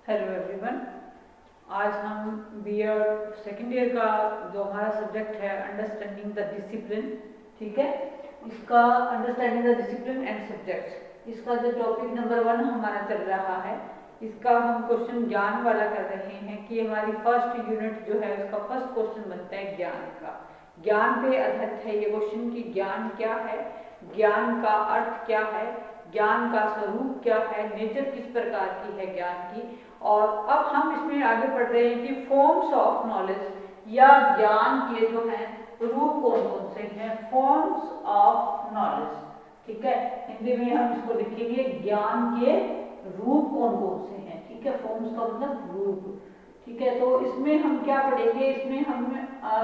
Hello everyone. आज हम BEd second year का जो हमारा सब्जेक्ट है अंडरस्टैंडिंग द डिसिप्लिन, ठीक है, इसका understanding the discipline and subjects, इसका जो टॉपिक नंबर 1 हमारा चल रहा है, इसका हम क्वेश्चन ज्ञान वाला कर रहे हैं कि हमारी फर्स्ट यूनिट जो है उसका फर्स्ट क्वेश्चन बनता है ज्ञान का। ज्ञान पे आधारित है ये क्वेश्चन कि ज्ञान क्या है, ज्ञान का अर्थ क्या है, ज्ञान का स्वरूप क्या है, नेचर किस प्रकार की है ज्ञान की। और अब हम इसमें आगे बढ़ रहे हैं कि फॉर्म्स ऑफ नॉलेज या ज्ञान के जो है रूप कौन कौन से हैं, फॉर्म्स ऑफ नॉलेज, ठीक है। हिंदी में हम इसको लिखेंगे ज्ञान के रूप कौन कौन से हैं, ठीक है। फॉर्म्स का मतलब रूप, ठीक है। तो इसमें हम क्या पढ़ेंगे, इसमें हम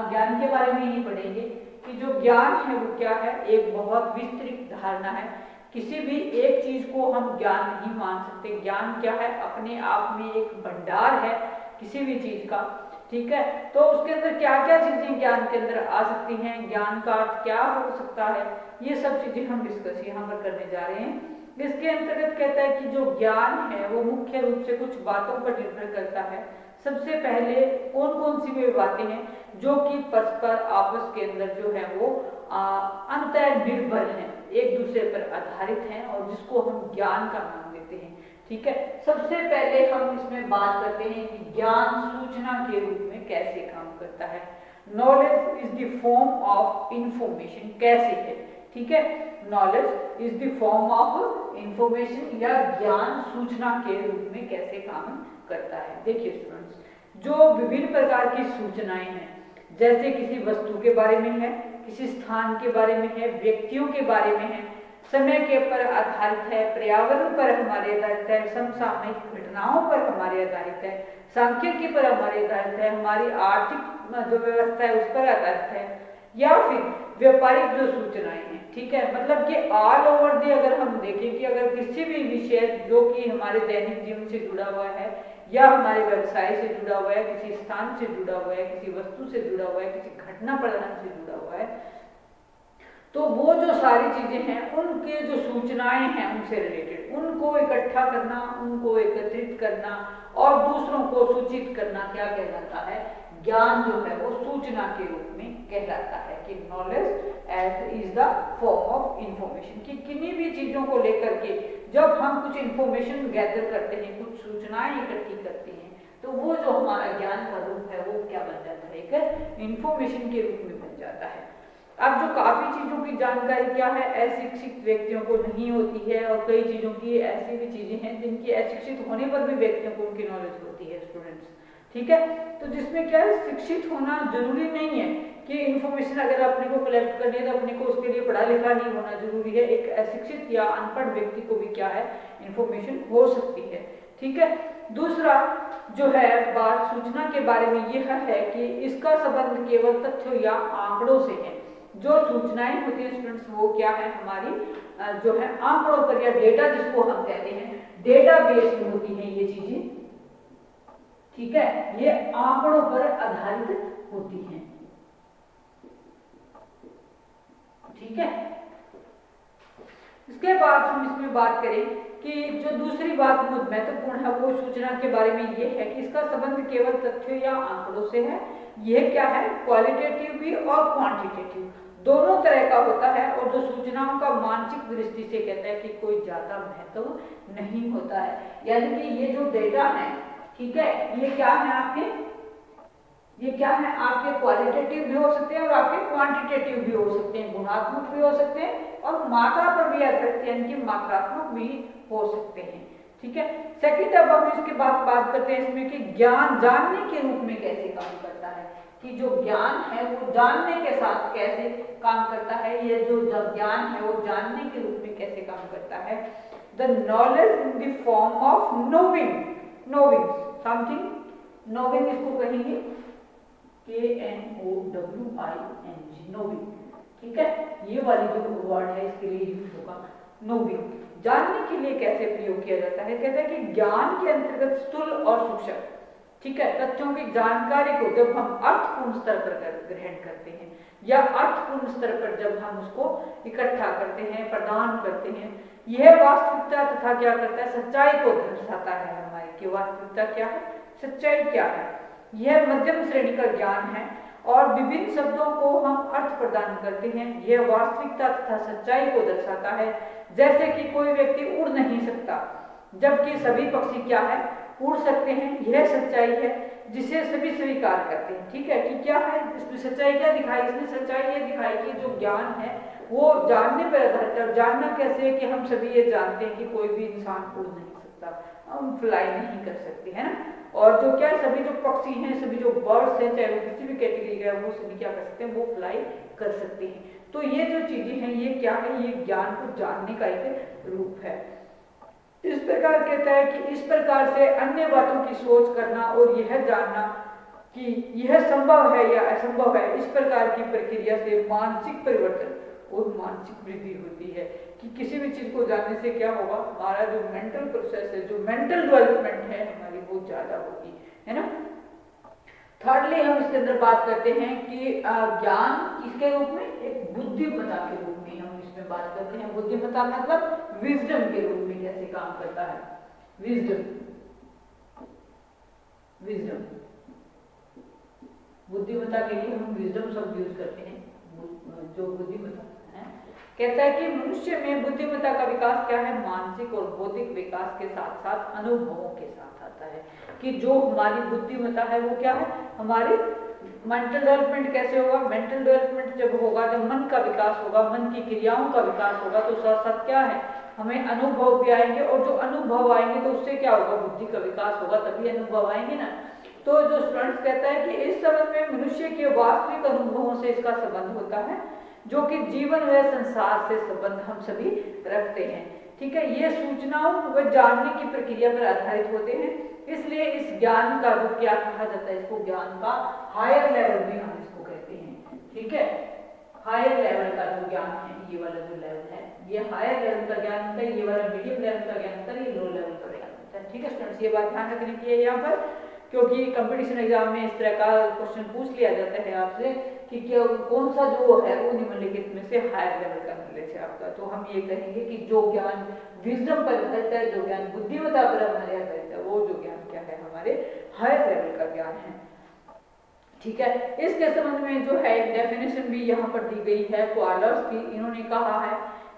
ज्ञान के बारे में ही पढ़ेंगे कि जो ज्ञान है वो क्या है। एक बहुत विस्तृत धारणा है, किसी भी एक चीज को हम ज्ञान नहीं मान सकते। ज्ञान क्या है, अपने आप में एक भंडार है किसी भी चीज का, ठीक है। तो उसके अंदर क्या क्या चीजें ज्ञान के अंदर आ सकती हैं, ज्ञान का अर्थ क्या हो सकता है, ये सब चीजें हम डिस्कस यहाँ पर करने जा रहे हैं। इसके अंतर्गत कहता है कि जो ज्ञान है वो मुख्य रूप से कुछ बातों पर निर्भर करता है। सबसे पहले कौन कौन सी वे बातें हैं जो कि परस्पर आपस के अंदर जो है वो अंतर निर्भर है, एक दूसरे पर आधारित हैं और जिसको हम ज्ञान का नाम देते हैं, ठीक है। सबसे पहले हम इसमें बात करते हैं कि ज्ञान सूचना के रूप में कैसे काम करता है। Knowledge is the form of information, कैसे है, ठीक है। Knowledge is the form of information या ज्ञान सूचना के रूप में कैसे काम करता है। देखिए स्टूडेंट्स, जो विभिन्न प्रकार की सूचनाएं हैं, जैसे किसी वस्तु के बारे में है, किसी स्थान के बारे में है, व्यक्तियों के बारे में है, समय के पर आधारित है, पर्यावरण पर हमारे आधारित है, समसामयिक घटनाओं पर हमारे आधारित है, सांख्यिकी पर हमारे आधारित है, हमारी आर्थिक जो व्यवस्था है उस पर आधारित है, या फिर व्यापारिक जो सूचनाएं हैं, ठीक है। मतलब कि ऑल ओवर दी अगर हम देखें कि अगर किसी भी विषय जो कि हमारे दैनिक जीवन से जुड़ा हुआ है या हमारे व्यवसाय से जुड़ा हुआ है, किसी स्थान से जुड़ा हुआ है, किसी वस्तु से जुड़ा हुआ है, किसी घटना प्रधान से जुड़ा हुआ है, तो वो जो सारी चीजें हैं उनके जो सूचनाएं हैं उनसे रिलेटेड, उनको इकट्ठा करना, उनको एकत्रित करना और दूसरों को सूचित करना क्या कहलाता है, ज्ञान जो है वो सूचना के रूप में कहलाता है। कि knowledge as is the form of information, कि किन्हीं भी चीजों को लेकर के जब हम कुछ इंफॉर्मेशन गैदर करते हैं, कुछ सूचनाएं इकट्ठी करते हैं, तो वो जो हमारा ज्ञान का रूप है वो क्या बन जाता है, एक इंफॉर्मेशन के रूप में बन जाता है। अब जो काफी चीजों की जानकारी क्या है अशिक्षित व्यक्तियों को नहीं होती है, और कई चीजों की ऐसी भी चीजें हैं जिनकी अशिक्षित होने पर भी व्यक्तियों को उनकी नॉलेज होती है स्टूडेंट्स, ठीक है। तो जिसमें क्या है, शिक्षित होना जरूरी नहीं है कि इन्फॉर्मेशन अगर अपने को कलेक्ट करनी है तो अपने को उसके लिए पढ़ा लिखा नहीं होना जरूरी है। एक अशिक्षित या अनपढ़ व्यक्ति को भी क्या है, इन्फॉर्मेशन हो सकती है, ठीक है। दूसरा जो है बात सूचना के बारे में यह है कि इसका संबंध केवल तथ्यों या आंकड़ों से है। जो सूचनाएं होती है स्टूडेंट्स वो क्या है, हमारी जो है आंकड़ों पर या डेटा जिसको हम कहते हैं, डेटा बेस्ड होती है ये चीजें, ठीक है, ये आंकड़ों पर आधारित होती हैं, ठीक है। इसके बाद हम इसमें बात करें कि जो दूसरी बात बहुत महत्वपूर्ण है वो सूचना के बारे में ये है कि इसका संबंध केवल तथ्यों या आंकड़ों से है। यह क्या है, क्वालिटेटिव भी और क्वांटिटेटिव दोनों तरह का होता है, और जो सूचनाओं का मानसिक दृष्टि से कहता है कि कोई ज्यादा महत्व नहीं होता है। यानी कि ये जो डेटा है, ठीक है, ये क्या है आपके, ये क्या है आपके क्वालिटेटिव भी हो सकते हैं और आपके क्वांटिटेटिव भी हो सकते हैं, गुणात्मक भी हो सकते हैं और मात्रा पर भी आधारित यानी कि मात्रात्मक भी हो सकते हैं, ठीक है। सेकंड, अब हम इसके बाद बात करते हैं इसमें कि ज्ञान जानने के रूप में कैसे काम करता है, कि जो ज्ञान है वो जानने के साथ कैसे काम करता है, ये जो ज्ञान है वो जानने के रूप में कैसे काम करता है। The knowledge in the form of नोविंग, नोविंग something, नोविंग इसको कहेंगे KNOWING, नोविंग, ठीक है। ये वाली जो वर्ड है इसके लिए यूज होगा नोविंग। जानने के लिए कैसे प्रयोग किया जाता है, कहते हैं कि ज्ञान के अंतर्गत स्थूल और सूक्ष्म, ठीक है, तथ्यों की जानकारी को जब हम अर्थपूर्ण स्तर पर ग्रहण करते हैं या अर्थपूर्ण स्तर पर जब हम उसको इकट्ठा करते हैं, प्रदान करते हैं, यह वास्तविकता तथा क्या करता है, सच्चाई को दर्शाता है हमारे कि वास्तविकता क्या है, सच्चाई क्या है। यह मध्यम श्रेणी का ज्ञान है और विभिन्न शब्दों को हम अर्थ प्रदान करते हैं। यह वास्तविकता तथा सच्चाई को दर्शाता है, जैसे कि कोई व्यक्ति उड़ नहीं सकता जबकि सभी पक्षी क्या है, उड़ सकते हैं। यह सच्चाई है जिसे सभी स्वीकार करते हैं। ठीक है, कि क्या है इसमें सच्चाई, क्या दिखाई, इसमें सच्चाई ये दिखाई कि जो ज्ञान है वो जानने पर आधारित है। जानना कैसे है कि हम सभी ये जानते हैं कि कोई भी इंसान उड़ नहीं सकता, हम फ्लाई नहीं कर सकते, है ना। और जो क्या है, सभी जो पक्षी हैं, सभी जो बर्ड्स हैं, चाहे वो किसी भी कैटेगरी का है, वो सभी क्या कर सकते हैं, वो फ्लाई कर सकते हैं। तो ये जो चीजें हैं ये क्या है, ये ज्ञान को जानने का एक रूप है। इस प्रकार कहता है कि इस प्रकार से अन्य बातों की सोच करना और यह जानना कि यह संभव है या असंभव है, इस प्रकार की प्रक्रिया से मानसिक परिवर्तन और मानसिक वृद्धि होती है। कि किसी भी चीज को जानने से क्या होगा, हमारा जो मेंटल प्रोसेस है, जो मेंटल डेवलपमेंट है हमारी, वो ज्यादा होगी, है ना। थर्डली हम इसके अंदर बात करते हैं कि ज्ञान किसके रूप में, एक बुद्धिमत्ता के रूप में हम इसमें बात करते हैं। बुद्धिमत्ता मतलब विजडम के रूप में कैसे काम करता है, विजडम, विजडम, बुद्धिमत्ता के लिए हम विजडम शब्द यूज करते हैं। जो बुद्धिमत्ता है, कहता है कि मनुष्य में बुद्धिमत्ता का विकास क्या है, मानसिक और बौद्धिक विकास के साथ साथ अनुभवों के साथ आता है। कि जो हमारी बुद्धिमत्ता है वो क्या है, हमारी मेंटल डेवलपमेंट कैसे होगा, मेंटल डेवलपमेंट जब होगा, जब मन का विकास होगा, मन की क्रियाओं का विकास होगा, तो साथ साथ क्या है, हमें अनुभव भी आएंगे। और जो अनुभव आएंगे तो उससे क्या होगा, बुद्धि का विकास होगा, तभी अनुभव आएंगे ना। तो जो स्टूडेंट्स कहता है कि इस संबंध में मनुष्य के वास्तविक अनुभवों से इसका संबंध होता है, जो कि जीवन व संसार से संबंध हम सभी रखते हैं। ठीक है, ये सूचनाओं व जानने की प्रक्रिया पर आधारित होते हैं। इसलिए इस ज्ञान का जो क्या कहा जाता है, इसको ज्ञान का हायर लेवल भी हम इसको कहते हैं। ठीक है, हायर लेवल का जो ज्ञान है, ये वाला जो लेवल है, ये हायर लेवल का ज्ञान होता है, ये वाला मीडियम लेवल का ज्ञान होता है, ये लो लेवल का ज्ञान होता है। ठीक है स्टूडेंट्स, ये बात ध्यान रखने की है यहाँ पर, क्योंकि कंपटीशन एग्जाम में इस तरह का क्वेश्चन पूछ लिया जाता है आपसे कि क्या कौन सा जो है वो निम्नलिखित में से हायर लेवल का नॉलेज है आपका। तो हम ये कहेंगे कि जो ज्ञान विजडम पर आधारित है, जो ज्ञान बुद्धिमत्ता पर हमारे आधारित है, वो जो ज्ञान क्या है, हमारे हायर लेवल का ज्ञान है। ठीक है, इसके संबंध में जो है एक डेफिनेशन भी यहाँ पर दी गई है क्वार्लर्स की। इन्होंने कहा है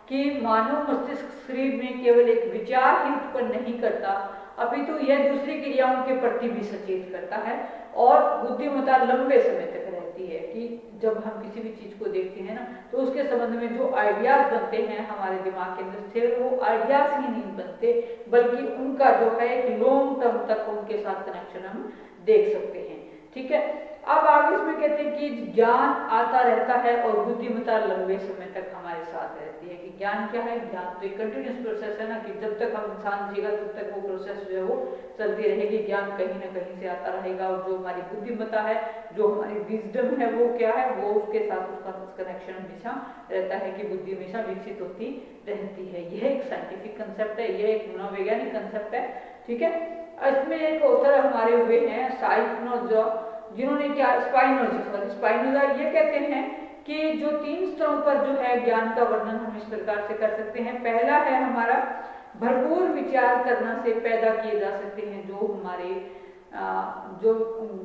कि मानव मस्तिष्क शरीर में केवल एक विचार ही उत्पन्न नहीं करता, अपितु यह दूसरी क्रियाओं के प्रति भी सचेत करता है और बुद्धिमत्ता लंबे समय तक रहती है। कि जब हम किसी भी चीज को देखते हैं ना, तो उसके संबंध में जो आइडियाज बनते हैं हमारे दिमाग के अंदर से, वो आइडियाज ही नहीं बनते, बल्कि उनका जो है एक लॉन्ग टर्म तक उनके साथ कनेक्शन हम देख सकते हैं। ठीक है, अब आगे इसमें कहते हैं कि ज्ञान आता रहता है और बुद्धिमत्ता लंबे समय तक हमारे साथ रहती है। कि ज्ञान क्या है, ज्ञान तो एक कंटिन्यूस प्रोसेस है ना, कि जब तक हम इंसान जिएगा तब तक वो प्रोसेस जो है वो चलती रहेगी, ज्ञान कहीं ना कहीं से आता रहेगा। और जो हमारी बुद्धिमत्ता है, जो हमारी विजडम है, वो क्या है, वो उसके साथ उसका कनेक्शन हमेशा रहता है, कि बुद्धि हमेशा विकसित होती रहती है। यह एक साइंटिफिक कंसेप्ट है, यह एक मनोवैज्ञानिक कंसेप्ट है। ठीक है, इसमें एक ऑथर हमारे हुए हैं साइनोजा, जिन्होंने क्या स्पाइनोजा ये कहते हैं कि जो 3 स्तरों पर जो है ज्ञान का वर्णन हम इस प्रकार से कर सकते हैं। पहला है हमारा भरपूर विचार करना से पैदा किए जा सकते हैं। जो हमारे जो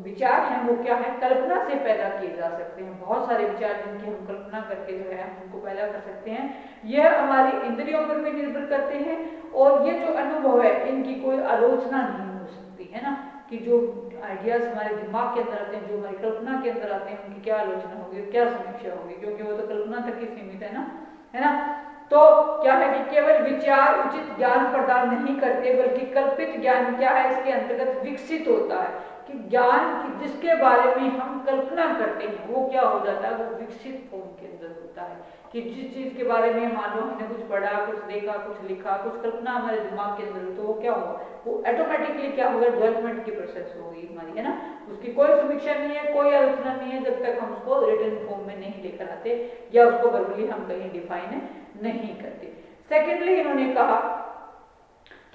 विचार हैं वो क्या है, कल्पना से पैदा किए जा सकते हैं। बहुत सारे विचार जिनकी हम कल्पना करके जो है उनको पैदा कर सकते हैं। यह हमारी इंद्रियों पर भी निर्भर करते हैं और ये जो अनुभव है इनकी कोई आलोचना नहीं हो सकती, है ना। कि जो आइडियाज हमारे दिमाग के अंदर आते हैं, जो हमारी कल्पना के अंदर आते हैं, उनकी क्या आलोचना होगी, क्या समीक्षा होगी, क्योंकि वो तो कल्पना तक ही सीमित है ना। तो क्या है कि केवल विचार उचित ज्ञान प्रदान नहीं करते, बल्कि कल्पित ज्ञान क्या है, इसके अंतर्गत विकसित होता है। कि ज्ञान जिसके बारे में हम कल्पना करते हैं वो क्या हो जाता है, वो विकसित फॉर्म के अंदर होता है। कि जिस चीज के बारे में मान लो हमने कुछ पढ़ा, कुछ देखा, कुछ लिखा, कुछ कल्पना हमारे दिमाग के अंदर हो, तो वो क्या होगा, वो ऑटोमेटिकली क्या होगा, डेवलपमेंट की प्रोसेस होगी हमारी, है ना। उसकी कोई समीक्षा नहीं है, कोई आलोचना नहीं है, जब तक हम उसको रिटन फॉर्म में नहीं लेकर आते या उसको वर्बली हम कहीं डिफाइन नहीं करते। सेकेंडली इन्होंने कहा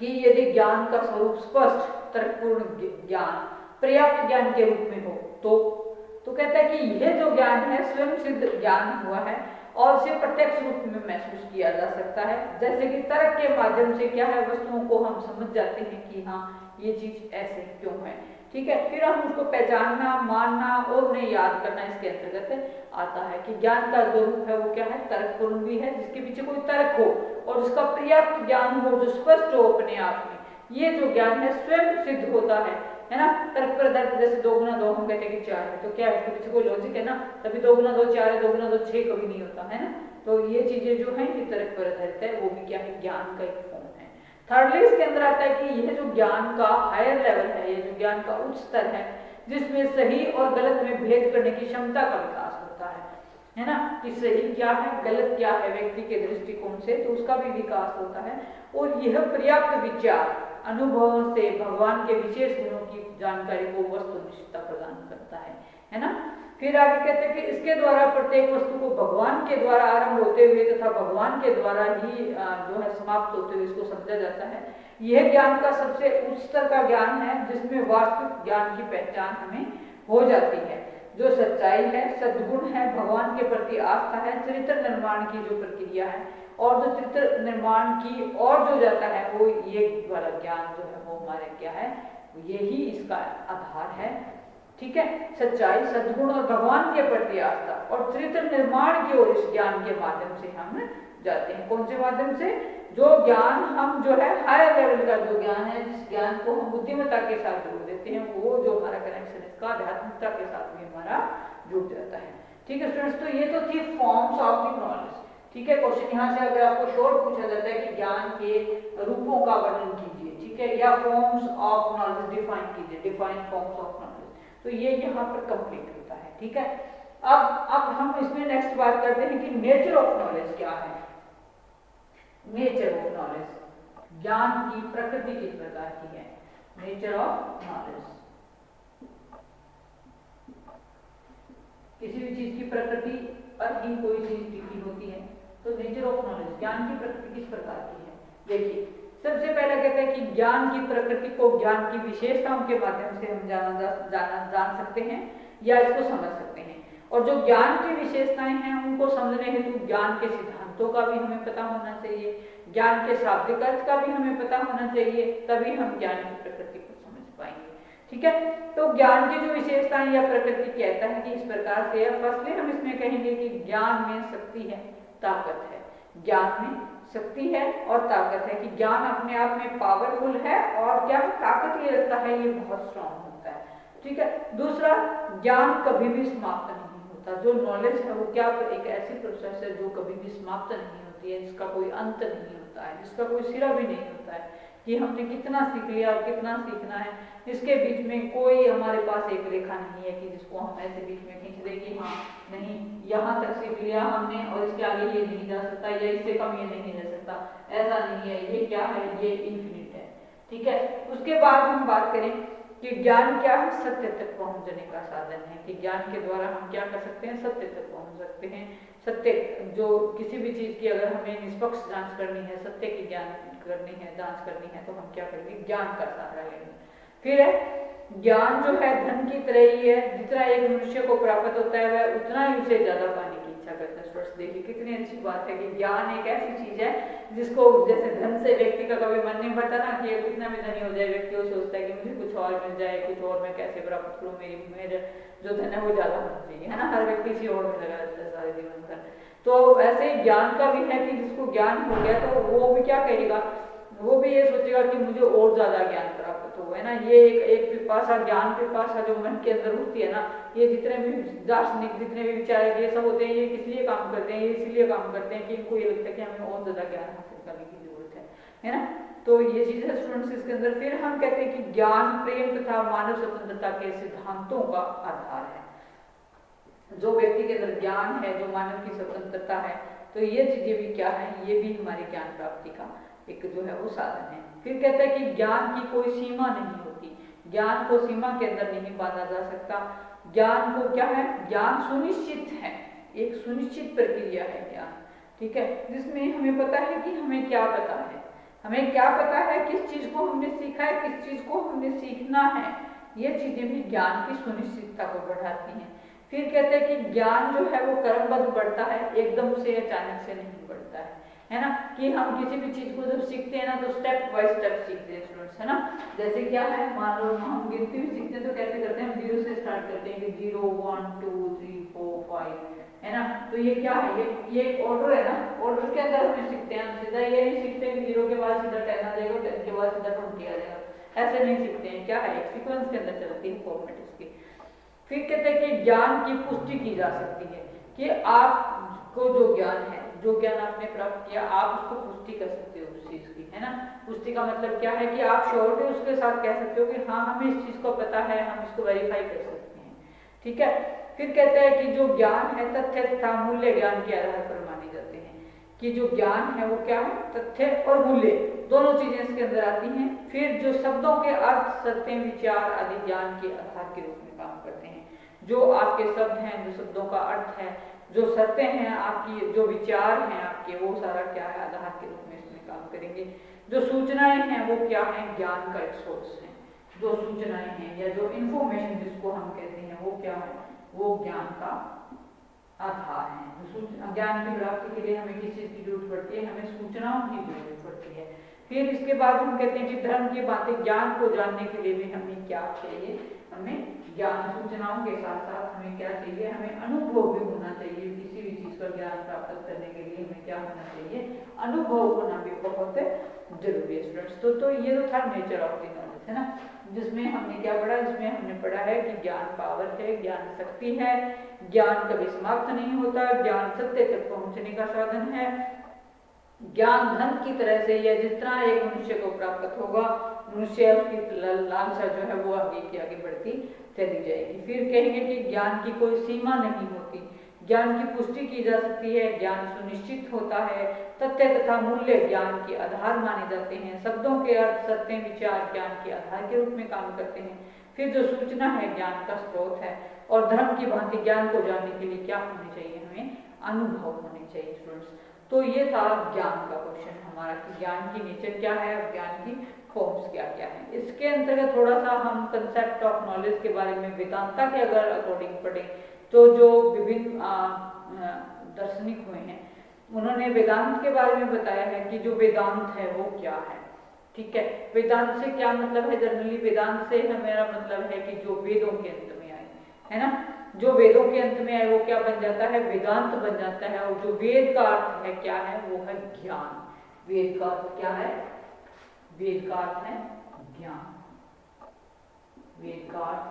कि यदि ज्ञान का स्वरूप स्पष्ट तर्कपूर्ण ज्ञान पर्याप्त ज्ञान के रूप में हो तो कहता है कि यह जो ज्ञान है स्वयं सिद्ध ज्ञान हुआ है और उसे प्रत्यक्ष रूप में महसूस किया जा सकता है। जैसे कि तर्क के माध्यम से क्या है, वस्तुओं को हम समझ जाते हैं कि हाँ ये चीज ऐसे क्यों है, ठीक है। फिर हम उसको पहचानना, मानना और उन्हें याद करना इसके अंतर्गत आता है कि ज्ञान का जो रूप है वो क्या है, तर्कपूर्ण भी है, जिसके पीछे कोई तर्क हो और उसका पर्याप्त ज्ञान हो जो स्पष्ट हो अपने आप में। ये जो ज्ञान है स्वयं सिद्ध होता है ना। तर्क पर आधारित, जैसे 2 गुना 2 हम कहते हैं कि 4 है, तो क्या है इसके पीछे कोई लॉजिक है ना, तभी 2 गुना 2 4 है, 2 गुना 2 6 कभी नहीं होता है ना। तो ये चीजें जो है ये तर्क पर आधारित है, वो भी क्या है, ज्ञान का एक फॉर्म है। थर्डली इसके अंदर आता है कि यह जो ज्ञान का हायर लेवल है, ये जो ज्ञान का उच्च स्तर है, जिसमें सही और गलत में भेद करने की क्षमता का विकास होता है ना, कि सही क्या है गलत क्या है व्यक्ति के दृष्टिकोण से, तो उसका भी विकास होता है। और यह पर्याप्त विचार अनुभवों से भगवान के विशेष गुणों की जानकारी को वस्तुनिष्ठता प्रदान करता है ना। फिर आगे कहते हैं कि इसके द्वारा प्रत्येक वस्तु को भगवान के द्वारा आरंभ होते हुए तथा भगवान के द्वारा ही जो है समाप्त होते हुए इसको समझा जाता है। यह ज्ञान का सबसे उच्च स्तर का ज्ञान है, जिसमें वास्तविक ज्ञान की पहचान हमें हो जाती है, जो सच्चाई है, सद्गुण है, भगवान के प्रति आस्था है, चरित्र निर्माण की जो प्रक्रिया है, और जो चरित्र निर्माण की और जो जाता है वो ये वाला ज्ञान जो है वो हमारे क्या है, यही इसका आधार है, ठीक है। सच्चाई, सद्गुण और भगवान के प्रति आस्था और चरित्र निर्माण की ओर इस ज्ञान के माध्यम से हम जाते हैं। कौन से माध्यम से, जो ज्ञान हम जो है हायर लेवल का जो ज्ञान है, जिस ज्ञान को हम बुद्धिमत्ता के साथ जोड़ देते हैं, वो जो हमारा कनेक्शन इसका आध्यात्मिकता के साथ भी हमारा जुड़ जाता है, ठीक है स्टूडेंट्स। तो ये तो थी फॉर्म्स ऑफ द नॉलेज, ठीक है। क्वेश्चन यहाँ से अगर आपको शॉर्ट पूछा जाता है कि ज्ञान के रूपों का वर्णन कीजिए, ठीक है, या फॉर्म्स ऑफ नॉलेज डिफाइन कीजिए, डिफाइन फॉर्म्स ऑफ नॉलेज, तो ये यहाँ पर कंप्लीट होता है, ठीक है। अब हम इसमें नेक्स्ट बात करते हैं कि नेचर ऑफ नॉलेज क्या है। नेचर ऑफ नॉलेज, ज्ञान की प्रकृति किस प्रकार की है, नेचर ऑफ नॉलेज। किसी भी चीज की प्रकृति पर ही कोई चीज टिकी होती है, तो नेचर ऑफ नॉलेज, ज्ञान की प्रकृति किस प्रकार की है। देखिए सबसे पहले कहते हैं कि ज्ञान की प्रकृति को ज्ञान की विशेषताओं के माध्यम से हम जान सकते हैं या इसको समझ सकते हैं, और जो ज्ञान की विशेषताएं हैं उनको समझने हेतु ज्ञान के सिद्धांतों का भी हमें पता होना चाहिए, ज्ञान के शाब्दिक अर्थ का भी हमें पता होना चाहिए, तभी हम ज्ञान की प्रकृति को समझ पाएंगे, ठीक है। तो ज्ञान की जो विशेषताएं या प्रकृति कहता है कि इस प्रकार से है। फर्स्टली हम इसमें कहेंगे कि ज्ञान में शक्ति है, ताकत है, ज्ञान में शक्ति है और ताकत है, कि ज्ञान अपने आप में पावरफुल है और क्या ताकत ये रखता है, ये बहुत स्ट्रांग होता है, ठीक है। दूसरा, ज्ञान कभी भी समाप्त नहीं होता। जो नॉलेज है वो क्या एक ऐसी प्रोसेस है जो कभी भी समाप्त नहीं होती है, जिसका कोई अंत नहीं होता है, जिसका कोई सिरा भी नहीं होता है कि हमने कितना सीख लिया और कितना सीखना है, इसके बीच में कोई हमारे पास एक रेखा नहीं है कि जिसको हम ऐसे बीच में खींच दे कि हाँ नहीं यहाँ तक सीख लिया हमने और इसके आगे ये नहीं जा सकता या इससे कम ये नहीं जा सकता, ऐसा नहीं है। ये क्या है, ये इन्फिनिट है, ठीक है। उसके बाद हम बात करें कि ज्ञान क्या है, सत्य तक पहुंचने का साधन है, कि ज्ञान के द्वारा हम क्या कर सकते हैं, सत्य तक पहुंच सकते हैं। सत्य जो किसी भी चीज की अगर हमें निष्पक्ष जांच करनी है, सत्य की ज्ञान करनी है, जांच करनी है, तो हम क्या करेंगे, ज्ञान का सहारा लेंगे। फिर है ज्ञान जो है धन की तरह ही है, जितना एक मनुष्य को प्राप्त होता है वह उतना ही उसे ज्यादा पाने की इच्छा करता है। स्पष्ट देखिए कितनी अच्छी बात है कि ज्ञान एक ऐसी चीज है जिसको जैसे धन से व्यक्ति का कभी मन नहीं पड़ता ना कि कितना भी धनी हो जाए व्यक्ति, वो सोचता है कि मुझे कुछ और मिल जाए, कुछ और मैं कैसे प्राप्त करूँ, मेरे जो धन है वो ज्यादा होना चाहिए, है ना। हर व्यक्ति इसी ओर में लगा रहता है सारे जीवन भर। तो ऐसे ही ज्ञान का भी है कि जिसको ज्ञान हो गया तो वो भी क्या कहेगा, वो भी ये सोचेगा कि मुझे और ज्यादा ज्ञान प्राप्त हो, है ना। ये एक पिपासा, ज्ञान पिपासा जो मन के अंदर उठती है ना, ये जितने भी दार्शनिक जितने भी विचारक ये सब होते हैं, ये किस लिए काम करते हैं, ये इसलिए काम करते हैं कि इनको ये लगता है कि हमें और ज्यादा ज्ञान हासिल करने की जरूरत है ना। तो ये चीज है स्टूडेंट्स इसके अंदर। फिर हम कहते हैं कि ज्ञान प्रेम तथा मानव स्वतंत्रता के सिद्धांतों का आधार है। जो व्यक्ति के अंदर ज्ञान है, जो मानव की स्वतंत्रता है, तो ये चीजें भी क्या है, ये भी हमारी ज्ञान प्राप्ति का एक जो है वो साधन है। फिर कहता है कि ज्ञान की कोई सीमा नहीं होती, ज्ञान को सीमा के अंदर नहीं बांधा जा सकता। ज्ञान को क्या है, ज्ञान सुनिश्चित है, एक सुनिश्चित प्रक्रिया है ज्ञान, ठीक है, जिसमें हमें पता है कि हमें क्या पता है, हमें क्या पता है, किस चीज को हमने सीखा है, किस चीज को हमने सीखना है। ये चीजें भी ज्ञान की सुनिश्चितता को बढ़ाती हैं। फिर कहते हैं कि ज्ञान जो है वो क्रमबद्ध बढ़ता है, एकदम से अचानक से नहीं बढ़ता है ना। कि हम किसी भी चीज को जब सीखते हैं ना तो स्टेप बाय स्टेप सीखते हैं स्टूडेंट्स, है ना। जैसे क्या है, मान लो हम गिनती भी सीखते हैं तो कैसे करते हैं, हम 0 से स्टार्ट करते हैं कि 0 1 2 3 4 5, है ना। तो ये क्या है, ये ऑर्डर है ना, ऑर्डर के अंदर हम सीखते हैं। हम सीधा ये नहीं सीखते कि 0 के बाद सीधा 10 आ जाएगा, 10 के बाद सीधा 20 आ जाएगा, ऐसे नहीं सीखते हैं। क्या है, एक सीक्वेंस के अंदर चलती है फॉर्मेट इसकी। फिर कहते हैं कि ज्ञान की पुष्टि की जा सकती है, कि आपको जो ज्ञान है, जो ज्ञान आपने प्राप्त किया, आप उसको पुष्टि कर सकते हो उस चीज की, है ना। पुष्टि का मतलब क्या है कि आप श्योरिटी उसके साथ कह सकते हो कि हाँ हमें इस चीज को पता है, हम इसको वेरीफाई कर सकते हैं, ठीक है। फिर कहते हैं कि जो ज्ञान है तथ्य तथा मूल्य ज्ञान के आधार पर माने जाते हैं, कि जो ज्ञान है वो क्या है, तथ्य और मूल्य दोनों चीजें इसके अंदर आती हैं। फिर जो शब्दों के अर्थ, सत्य, विचार आदि ज्ञान के आधार के रूप में काम करते हैं। जो आपके शब्द हैं, जो शब्दों का अर्थ है, जो सत्य हैं, आपकी जो विचार हैं आपके, वो सारा क्या है, आधार के रूप में इसमें काम करेंगे। जो सूचनाएं हैं वो क्या है, ज्ञान का एक सोर्स है। जो सूचनाएं हैं या जो इंफॉर्मेशन जिसको हम कहते हैं वो क्या है, वो ज्ञान का आधार है। ज्ञान की प्राप्ति के लिए हमें किस चीज की जरूरत पड़ती है, हमें सूचनाओं की जरूरत पड़ती है। फिर इसके बाद हम कहते हैं कि धर्म की बातें, ज्ञान को जानने के लिए भी हमें क्या चाहिए, हमें ज्ञान, सूचनाओं के साथ साथ हमें क्या चाहिए, हमें अनुभव भी होना चाहिए। किसी भी चीज का ज्ञान प्राप्त करने के लिए हमें क्या होना चाहिए, अनुभव होना भी बहुत जरूरी है स्टूडेंट्स। तो ये तो था नेचर ऑफ द नॉलेज, है ना। जिसमें हमने क्या पढ़ा, इसमें हमने पढ़ा है कि ज्ञान पावर है, ज्ञान शक्ति है, ज्ञान कभी समाप्त नहीं होता, ज्ञान सत्य तक पहुंचने का साधन है। ज्ञान धन की तरह से, या जितना एक मनुष्य को प्राप्त होगा, मनुष्य उसकी लालसा जो है वो आगे की आगे बढ़ती चली जाएगी। फिर कहेंगे कि ज्ञान की कोई सीमा नहीं होती, ज्ञान की पुष्टि की जा सकती है, ज्ञान सुनिश्चित होता है, तथ्य तथा मूल्य ज्ञान के आधार माने जाते हैं, शब्दों के अर्थ, सत्य, विचार ज्ञान के आधार के रूप में काम करते हैं। फिर जो सूचना है ज्ञान का स्रोत है, और धर्म की भांति ज्ञान को जानने के लिए क्या होने चाहिए, हमें अनुभव होने चाहिए स्टूडेंट्स। तो ये था ज्ञान का क्वेश्चन हमारा, कि ज्ञान की नेचर क्या है और ज्ञान की फॉर्म्स क्या क्या है। इसके अंतर्गत थोड़ा सा हम कंसेप्ट ऑफ नॉलेज के बारे में वेदांता के अगर अकॉर्डिंग पढ़े तो जो विभिन्न दार्शनिक हुए हैं उन्होंने वेदांत के बारे में बताया है कि जो वेदांत है वो क्या है, ठीक है। वेदांत से क्या मतलब है, जनरली वेदांत से मेरा मतलब है कि जो वेदों के अंत में आए, है ना। जो वेदों के अंत में आए वो क्या बन जाता है, वेदांत बन जाता है। और जो वेद का अर्थ है क्या है, वो है ज्ञान। वेद का अर्थ क्या है, वेद का अर्थ है ज्ञान, वेद का अर्थ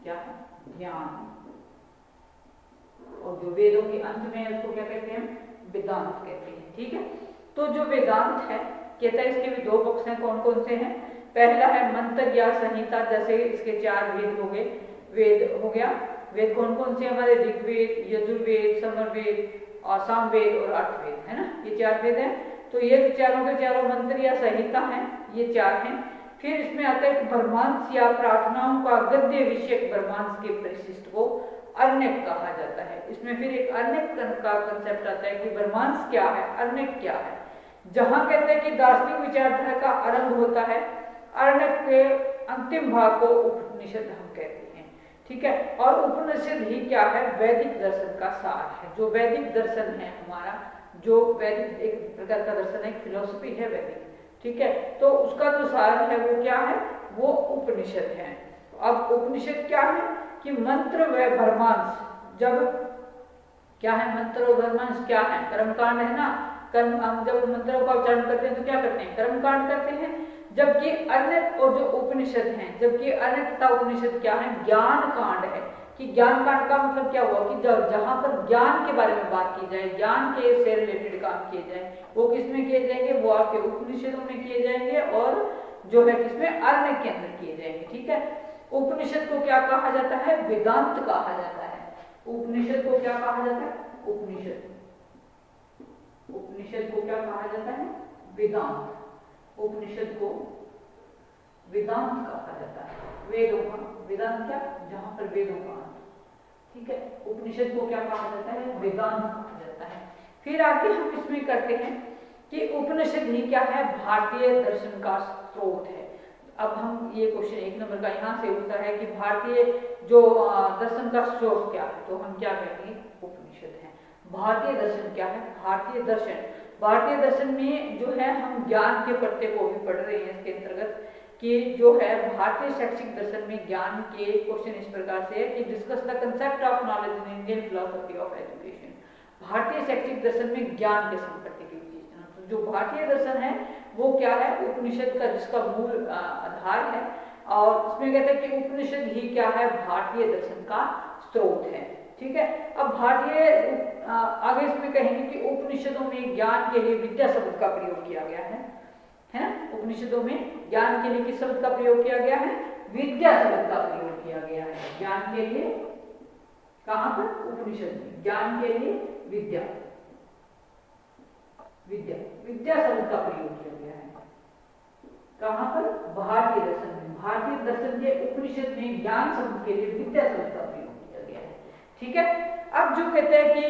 क्या है, ज्ञान। और जो वेदों के अंत में है उसको क्या कहते हैं, वेदांत कहते हैं, ठीक है। तो जो वेदांत है कहता है इसके भी दो पक्ष हैं, कौन कौन से हैं। पहला है मंत्र या संहिता, जैसे इसके 4 वेद हो गए, वेद हो गया। वेद कौन कौन से हमारे, ऋग्वेद, यजुर्वेद, समरवेद और सामवेद और अर्थवेद, है ना, ये 4 वेद हैं। तो ये चारों के चारों मंत्र या संहिता हैं, ये 4 हैं। फिर इसमें आता है ब्रह्मांश या प्रार्थनाओं का गद्य विषयक ब्रह्मांश के परिशिष्ट को अर्ण्यक कहा जाता है। इसमें फिर एक अर्ण्यक का कंसेप्ट आता है कि ब्रह्मांश क्या है, अर्ण्यक क्या है। जहां कहते हैं कि दार्शनिक विचारधारा का आरंभ होता है, अर्ण्यक के अंतिम भाग को उपनिषद हम कहते हैं, ठीक है। और उपनिषद ही क्या है, वैदिक दर्शन का सार है। जो वैदिक दर्शन है हमारा, जो वैदिक एक प्रकार का दर्शन है, फिलोसफी है वैदिक, ठीक है। तो उसका जो सार है वो क्या है, वो उपनिषद है। अब उपनिषद क्या है कि मंत्र व ब्रह्मांश, जब क्या है, मंत्र और ब्रह्मांश क्या है, कर्मकांड है ना। कर्म, हम जब मंत्रों का उच्चारण करते हैं तो क्या करते हैं, कर्मकांड करते हैं। जबकि अन्य और जो उपनिषद हैं, जबकि अन्य तथा उपनिषद क्या है, ज्ञान कांड है। कि ज्ञान कांड का मतलब क्या हुआ कि जहां पर ज्ञान के बारे में बात की जाए, ज्ञान के से रिलेटेड काम किए जाए, वो किसमें किए जाएंगे, वो आपके उपनिषदों में किए जाएंगे, और जो है किसमें, अर्ण्य के अंदर किए जाएंगे, ठीक है। उपनिषद को क्या कहा जाता है, वेदांत कहा जाता है। उपनिषद को क्या कहा जाता है, उपनिषद, उपनिषद को क्या कहा जाता है, वेदांत। उपनिषद को वेदांत कहा जाता है, वेदों का वेदांत क्या, जहां पर वेदों का, ठीक है। उपनिषद को क्या कहा जाता है, वेदांत कहा जाता है। फिर आगे हम इसमें करते हैं कि उपनिषद ही क्या है, भारतीय दर्शन का स्रोत है। अब हम ये क्वेश्चन 1 नंबर का यहाँ से उठता है कि भारतीय जो दर्शन का सोर्स क्या है, तो हम क्या कहेंगे उपनिषद है। भारतीय दर्शन क्या है, भारतीय दर्शन में जो है हम ज्ञान के पत्ते को भी पढ़ रहे हैं इसके अंतर्गत कि जो है भारतीय शैक्षिक दर्शन में ज्ञान के क्वेश्चन इस प्रकार से है कि discuss the concept of knowledge in Indian philosophy of education. भारतीय शैक्षिक दर्शन में ज्ञान के संपत्ति की विवेचना। तो जो भारतीय दर्शन है वो क्या है, उपनिषद का जिसका मूल आधार है, और इसमें कहते हैं कि उपनिषद ही क्या है, भारतीय दर्शन का स्रोत है। ठीक है, अब भारतीय आगे इसमें कहेंगे कि उपनिषदों में ज्ञान के लिए विद्या शब्द का प्रयोग किया गया है ना। उपनिषदों में ज्ञान के लिए किस शब्द का प्रयोग किया गया है, विद्या शब्द का प्रयोग किया गया है। ज्ञान के लिए कहां पर, उपनिषद में ज्ञान के लिए विद्या शब्द का प्रयोग किया गया है। कहां पर, भारतीय दर्शन में। भारतीय दर्शन के उपनिषद में ज्ञान शब्द के लिए विद्या शब्द का प्रयोग किया गया है। ठीक है, अब जो कहते हैं कि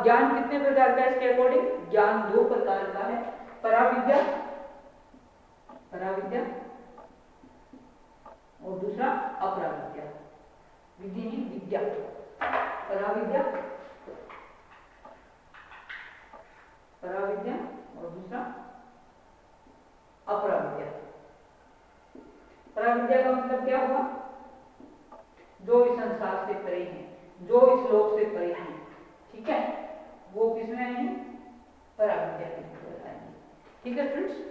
ज्ञान कितने प्रकार का है, इसके अकॉर्डिंग ज्ञान 2 प्रकार का है, पराविद्या और दूसरा अपराविद्या। विद्या, पराविद्या और दूसरा अपराविद्या। पराविद्या का मतलब क्या हुआ, जो इस संसार से परे हैं, जो इस लोक से परे हैं। ठीक है, वो किसमें आएंगे, पराविद्या के अंतर्गत आएंगे। ठीक है स्टूडेंट्स,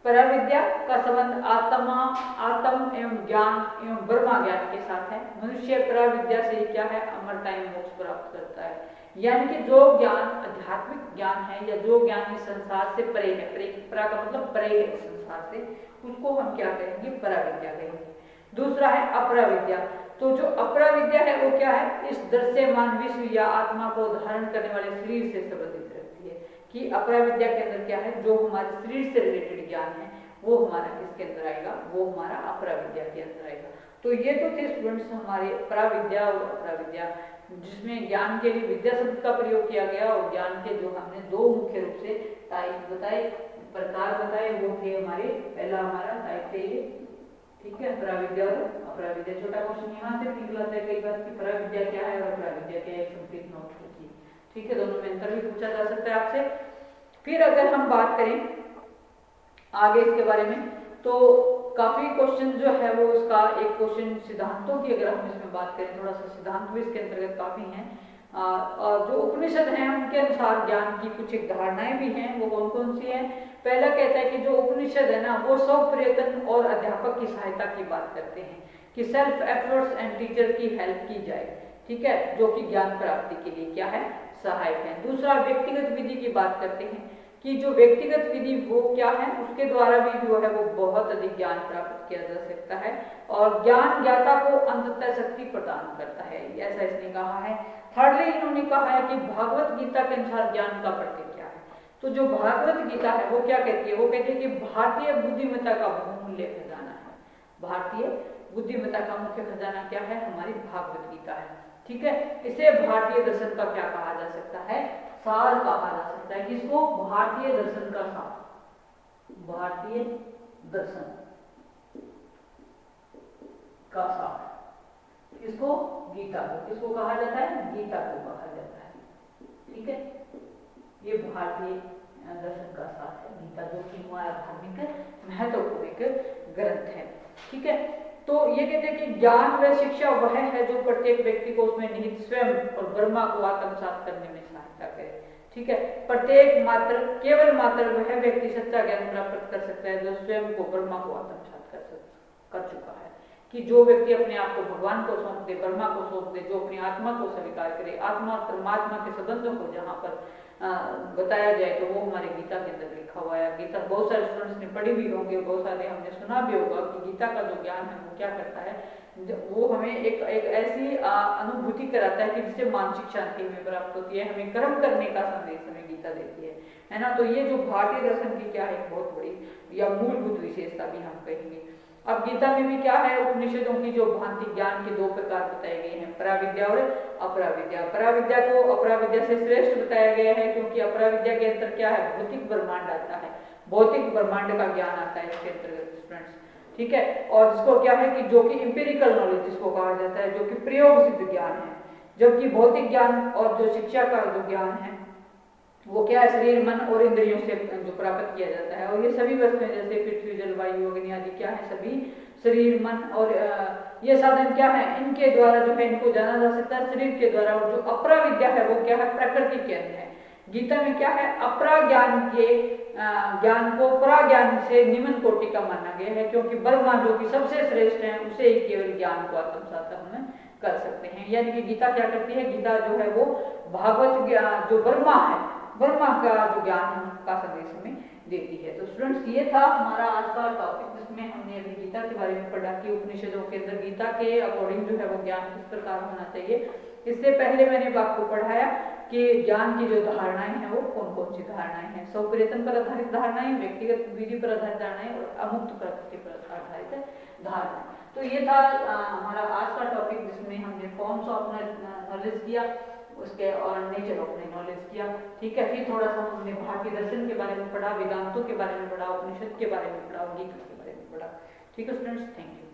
पराविद्या का संबंध आत्म एवं ज्ञान एवं ब्रह्मा ज्ञान के साथ है। मनुष्य पराविद्या से क्या है, अमरता एवं मोक्ष प्राप्त करता है। यानी कि जो ज्ञान आध्यात्मिक ज्ञान है या जो ज्ञान इस संसार से परे है, परा का मतलब परे है इस संसार से, उसको हम क्या कहेंगे, पराविद्या कहेंगे। दूसरा है अपराविद्या। तो जो अपराविद्या है वो क्या है, इस दृश्यमान विश्व या आत्मा को धारण करने वाले शरीर से संबंधित रहती है। कि अपराविद्या के अंदर क्या है, जो हमारे शरीर से रिलेटेड ज्ञान है वो हमारा किसके अंदर आएगा, वो हमारा अपराविद्या के अंदर आएगा। तो ये तो थे स्टूडेंट्स हमारे पराविद्या और अपराविद्या, जिसमें ज्ञान के लिए विद्या शब्द का प्रयोग किया गया, और ज्ञान के जो हमने 2 मुख्य रूप से टाइप बताए, प्रकार बताए, वो थे हमारे, पहला हमारा टाइप थे ये। ठीक है, पराविद्या और अपराविद्या। छोटा क्वेश्चन यहाँ से निकलता है कई बार कि पराविद्या क्या है और अपराविद्या क्या है, कंप्लीट नोट कीजिए। ठीक है, दोनों में अंतर भी पूछा जा सकता है आपसे। फिर अगर हम बात करें आगे इसके बारे में, तो काफी क्वेश्चन जो है वो उसका एक क्वेश्चन सिद्धांतों की अगर हम इसमें बात करें, थोड़ा सा सिद्धांत भी इसके अंतर्गत काफी हैं। और जो उपनिषद हैं उनके अनुसार ज्ञान की कुछ एक धारणाएं भी हैं, वो कौन कौन सी हैं। पहला कहता है कि जो उपनिषद है ना वो स्व प्रयत्न और अध्यापक की सहायता की बात करते हैं, कि सेल्फ एफर्ट्स एंड टीचर की हेल्प की जाए। ठीक है, जो कि ज्ञान प्राप्ति के लिए क्या है, सहायक है। दूसरा व्यक्तिगत विधि की बात करते हैं कि जो व्यक्तिगत विधि वो क्या है, उसके द्वारा भी जो है वो बहुत अधिक ज्ञान प्राप्त किया जा सकता है, और ज्ञान ज्ञाता को अंततः शक्ति प्रदान करता है, ऐसा इसने कहा है। थर्डली इन्होंने कहा है कि भागवत गीता के अनुसार ज्ञान का प्रतीक क्या है। तो जो भागवत गीता है वो क्या कहती है, वो कहती है कि भारतीय बुद्धिमत्ता का बहुमूल्य खजाना है। भारतीय बुद्धिमत्ता का मुख्य खजाना क्या है, हमारी भागवत गीता है। ठीक है, इसे भारतीय दर्शन का क्या कहा जा सकता है, सार कहा जा सकता है। किसको, भारतीय दर्शन का सार, भारतीय दर्शन का सार। किसको, गीता को। किसको कहा जाता है, गीता को कहा जाता है। ठीक है, ये भारतीय दर्शन का सार है गीता, जो कि हमारा धार्मिक महत्वपूर्ण एक ग्रंथ है। ठीक है, तो ये कहते हैं कि ज्ञान व शिक्षा वह है जो प्रत्येक व्यक्ति को उसमें निहित स्वयं और ब्रह्मा को आत्मसात करने में सहायता करे। ठीक है, प्रत्येक मात्र, केवल मात्र वह व्यक्ति सच्चा ज्ञान प्राप्त कर सकता है जो स्वयं को ब्रह्मा को आत्मसात कर चुका है। कि जो व्यक्ति अपने आप को भगवान को सौंप दे, ब्रह्मा को सौंप दे, जो अपनी आत्मा को स्वीकार करे, आत्मा और परमात्मा के संबंधों को जहाँ पर बताया जाए, तो वो हमारे गीता के अंदर लिखा हुआ है। गीता बहुत सारे स्टूडेंट्स ने पढ़ी भी होंगे, बहुत सारे हमने सुना भी होगा कि गीता का जो ज्ञान है वो क्या करता है, वो हमें एक ऐसी अनुभूति कराता है कि जिससे मानसिक शांति हमें प्राप्त होती है, हमें कर्म करने का संदेश हमें गीता देती है ना। तो ये जो भारतीय दर्शन की क्या है, बहुत बड़ी या मूलभूत विशेषता भी हम कहेंगे। अब गीता में भी क्या है, उपनिषदों की जो भांति ज्ञान के 2 प्रकार बताए गए हैं, पराविद्या और अपराविद्या। पराविद्या को अपराविद्या से श्रेष्ठ बताया गया है, क्योंकि अपराविद्या के अंदर क्या है, भौतिक ब्रह्मांड आता है, भौतिक ब्रह्मांड का ज्ञान आता है इसके अंतर्गत स्टूडेंट्स। ठीक है। और जिसको क्या है कि जो कि इंपेरिकल नॉलेज जिसको कहा जाता है, जो कि प्रयोग सिद्ध ज्ञान है, जबकि भौतिक ज्ञान और जो शिक्षा का जो ज्ञान है वो क्या है, शरीर मन और इंद्रियों से जो प्राप्त किया जाता है। और ये सभी वस्तुएं जैसे पृथ्वी जल वायु अग्नि आदि क्या है, सभी शरीर मन और ये साधन क्या है, इनके द्वारा जो है इनको जाना जा सकता है शरीर के द्वारा। और जो अपरा विद्या है वो क्या है, प्रकृति के अंदर है। गीता में क्या है, अपरा ज्ञान के ज्ञान को परा ज्ञान से निम्न कोटि का माना गया है, क्योंकि ब्रह्मा जो कि सबसे श्रेष्ठ है उसे ही केवल ज्ञान को आत्मसात हम कर सकते हैं। यानी कि गीता क्या करती है, गीता जो है वो भागवत ज्ञान जो ब्रह्मा है, ब्रह्मा का जो ज्ञान है उसका संदेश हमें देती है। तो स्टूडेंट्स ये था हमारा आज का टॉपिक, जिसमें हमने अभी गीता के बारे में पढ़ा कि उपनिषदों के अंदर गीता के अकॉर्डिंग जो है वो ज्ञान किस प्रकार होना चाहिए। इससे पहले मैंने आपको पढ़ाया कि ज्ञान की जो धारणाएं हैं वो कौन कौन सी धारणाएं हैं, स्वप्रेतन पर आधारित धारणाएं, व्यक्तिगत विधि पर आधारित धारणाएं और अमुक्त प्रकृति पर आधारित धारणाएं। तो ये था हमारा आज का टॉपिक, जिसमें हमने फॉर्म्स ऑफ नॉलेज किया उसके और नेचर ऑफ नॉलेज किया। ठीक है, फिर थोड़ा सा हमने भारतीय दर्शन के बारे में पढ़ा, वेदांतों के बारे में पढ़ा, उपनिषद के बारे में पढ़ा, गीता के बारे में पढ़ा। ठीक है स्टूडेंट्स, थैंक यू।